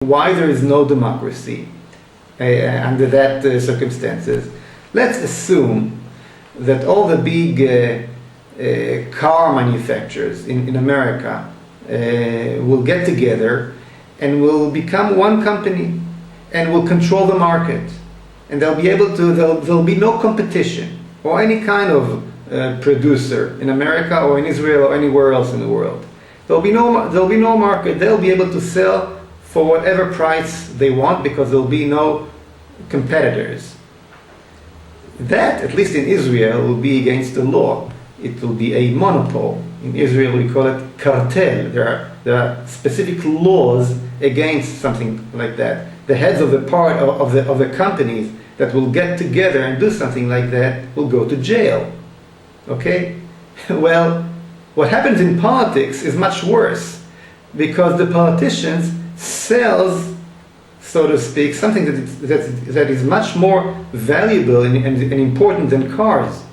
why there is no democracy under that circumstances. Let's assume that all the big car manufacturers in America will get together and will become one company and will control the market, and they'll be able to. There'll be no competition or any kind of producer in America or in Israel or anywhere else in the world. There'll be no market. They'll be able to sell for whatever price they want because there'll be no competitors. That, at least in Israel, will be against the law. It will be a monopoly. In Israel, we call it cartel. There are specific laws against something like that. The heads of the companies that will get together and do something like that will go to jail. Okay? Well, what happens in politics is much worse, because the politicians sells, so to speak, something that is much more valuable and important than cars.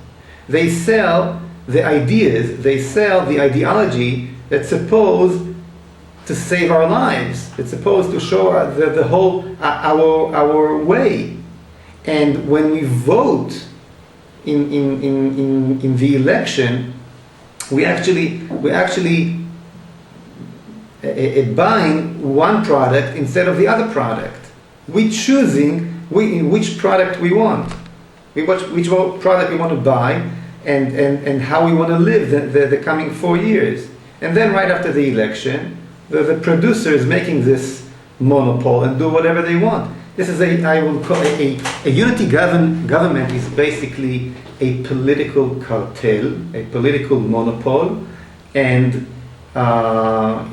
They sell the ideas, they sell the ideology that's supposed to save our lives. It's supposed to show the whole our way. And when we vote in the election, we actually buying one product instead of the other product. We're choosing which product we want, which product we want to buy, and how we want to live the coming 4 years. And then right after the election, the producer is making this monopoly and do whatever they want. This is I will call it a unity government is basically a political cartel, a political monopoly, and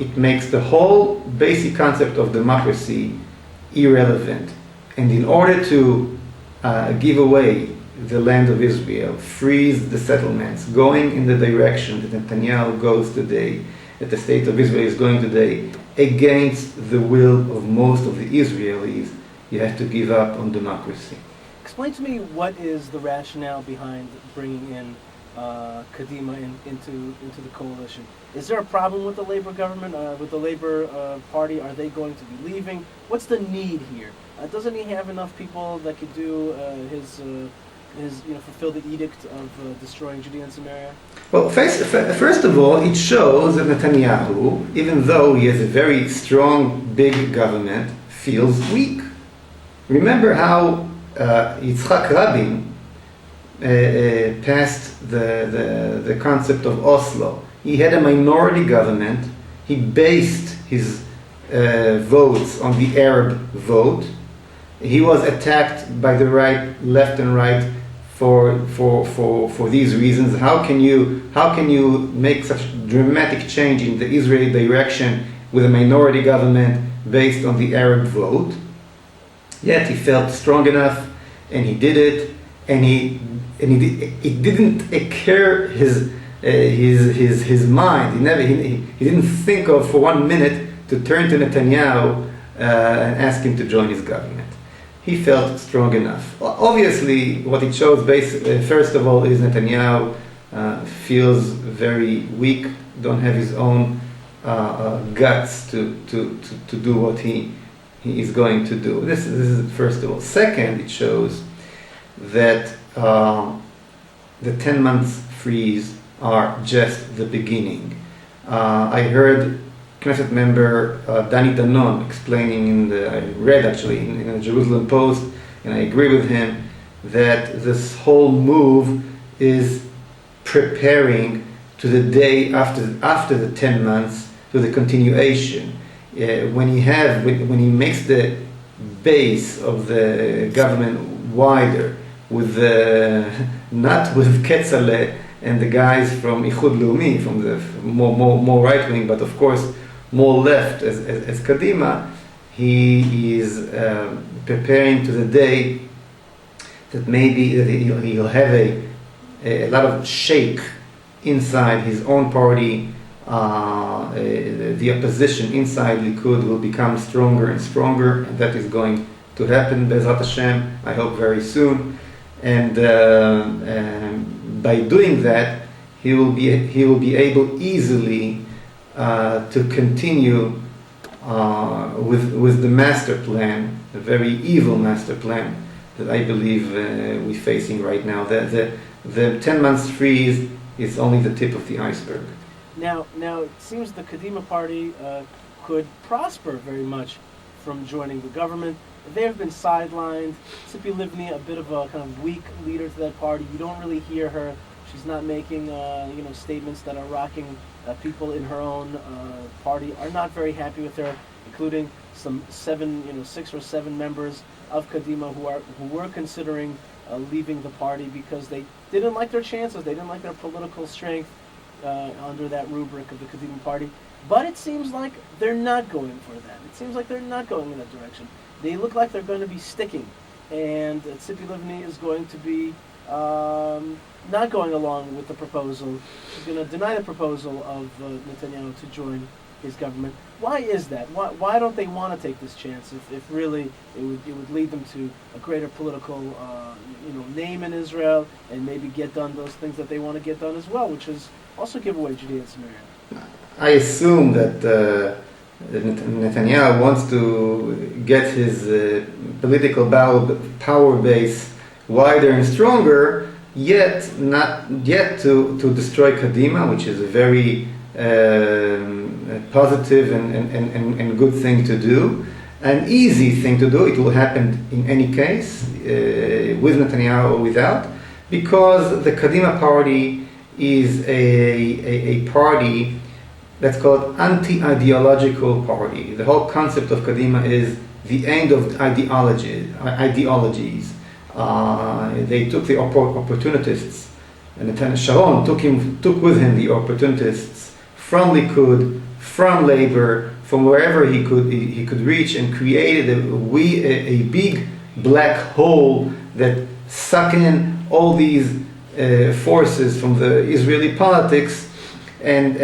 it makes the whole basic concept of democracy irrelevant. And in order to give away the land of Israel, freeze the settlements, going in the direction that Netanyahu goes today, that the state of Israel is going today, against the will of most of the Israelis, you have to give up on democracy. Explain to me what is the rationale behind bringing in Kadima into the coalition. Is there a problem with the Labor government, with the Labor Party? Are they going to be leaving? What's the need here? Doesn't he have enough people that could do his fulfill the edict of destroying Judea and Samaria? Well, first of all, it shows that Netanyahu, even though he has a very strong, big government, feels weak. Remember how Yitzhak Rabin passed the concept of Oslo. He had a minority government. He based his votes on the Arab vote. He was attacked by the right, left and right for these reasons. How can you make such dramatic change in the Israeli direction with a minority government based on the Arab vote? Yet he felt strong enough, and he did it, and it didn't occur his mind. He didn't think of for 1 minute to turn to Netanyahu and ask him to join his government. He felt strong enough. Obviously, what it shows, first of all, is Netanyahu feels very weak, don't have his own guts to do what he is going to do. This is first of all. Second, it shows that the 10 months freeze are just the beginning. I heard Knesset member Dani Danon explaining I read actually in the Jerusalem Post, and I agree with him, that this whole move is preparing to the day after the 10 months, to the continuation. When he makes the base of the government wider, with not with Ketzaleh and the guys from Ichud Leumi, from the more right wing, but of course more left as Kadima, he is preparing to the day that maybe he'll have a lot of shake inside his own party. The opposition inside Likud will become stronger and stronger, and that is going to happen, Be'ezrat Hashem, I hope very soon. And by doing that, he will be able easily to continue with the master plan, a very evil master plan that I believe we're facing right now. The 10 months freeze is only the tip of the iceberg. Now it seems the Kadima Party could prosper very much from joining the government. They have been sidelined. Tzipi Livni, a bit of a kind of weak leader to that party. You don't really hear her. She's not making statements that are rocking. People in her own party are not very happy with her, including some 6 or 7 members of Kadima who were considering leaving the party because they didn't like their chances. They didn't like their political strength under that rubric of the Kadima Party. But it seems like they're not going for that. It seems like they're not going in that direction. They look like they're going to be sticking, and Tzipi Livni is going to be not going along with the proposal. She's going to deny the proposal of Netanyahu to join his government. Why is that? Why don't they want to take this chance if really it would lead them to a greater political name in Israel and maybe get done those things that they want to get done as well, which is also give away Judea and Samaria? I assume that Netanyahu wants to get his political power base wider and stronger, yet not yet to destroy Kadima, which is a very positive and good thing to do, an easy thing to do. It will happen in any case, with Netanyahu or without, because the Kadima Party is a party that's called anti-ideological party. The whole concept of Kadima is the end of ideologies. They took the opportunists, and Sharon took with him the opportunists from Likud, from Labor, from wherever he could reach, and created a big black hole that sucked in all these forces from the Israeli politics. And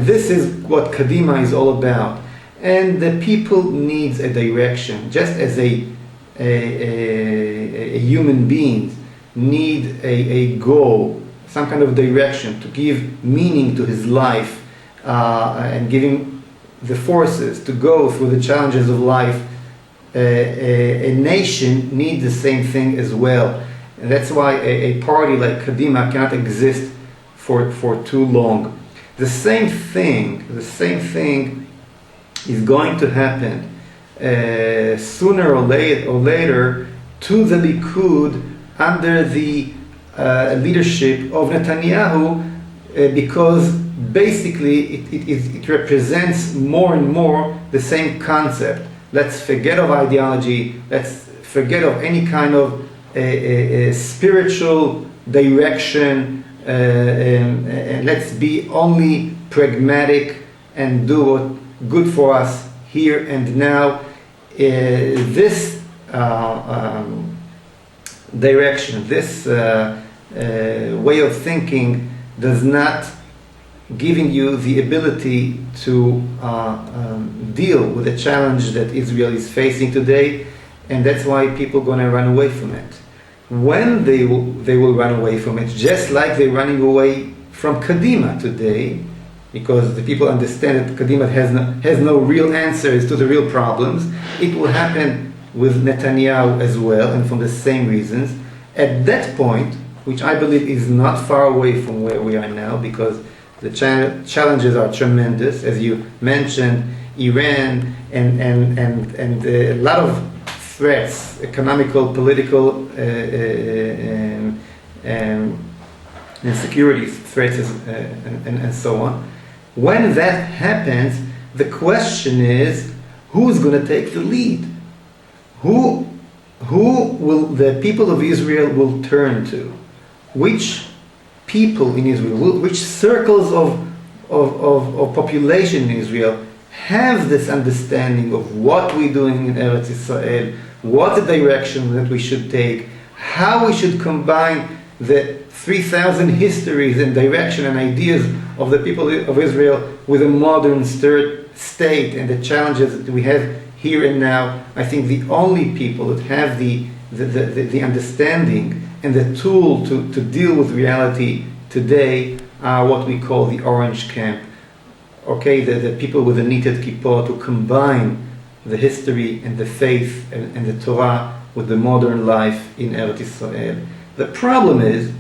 this is what Kadima is all about. And the people needs a direction, just as a human being need a goal, some kind of direction to give meaning to his life, and give him the forces to go through the challenges of life. A nation needs the same thing as well. And that's why a party like Kadima cannot exist for too long. The same thing is going to happen sooner or later to the Likud under the leadership of Netanyahu, because basically it represents more and more the same concept. Let's forget of ideology. Let's forget of any kind of spiritual direction. And let's be only pragmatic and do what's good for us here and now. This direction, this way of thinking does not giving you the ability to deal with the challenge that Israel is facing today, and that's why people are going to run away from it. When they will run away from it, just like they're running away from Kadima today, because the people understand that Kadima has no real answers to the real problems. It will happen with Netanyahu as well, and for the same reasons. At that point, which I believe is not far away from where we are now, because the challenges are tremendous, as you mentioned, Iran and a lot of threats, economical, political, and security threats, and so on. When that happens, the question is, who's going to take the lead? Who will the people of Israel will turn to? Which people in Israel, which circles of population in Israel have this understanding of what we're doing in Eretz Israel, what the direction that we should take, how we should combine the 3,000 histories and direction and ideas of the people of Israel with a modern state and the challenges that we have here and now. I think the only people that have the understanding and the tool to deal with reality today are what we call the Orange Camp. okay, the people with the knitted kippah, to combine the history and the faith and the Torah with the modern life in Eretz Israel. The problem is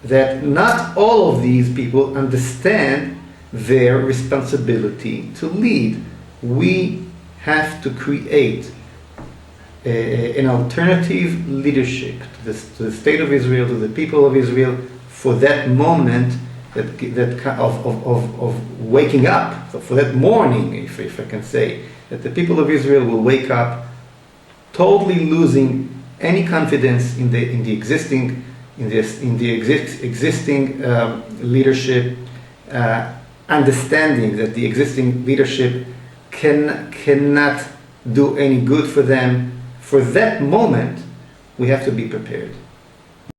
that not all of these people understand their responsibility to lead. We have to create an alternative leadership to the state of Israel, to the people of Israel, for that moment of waking up, so for that morning, if I can say, that the people of Israel will wake up totally losing any confidence in the existing leadership, understanding that the existing leadership cannot do any good for them. For that moment, we have to be prepared.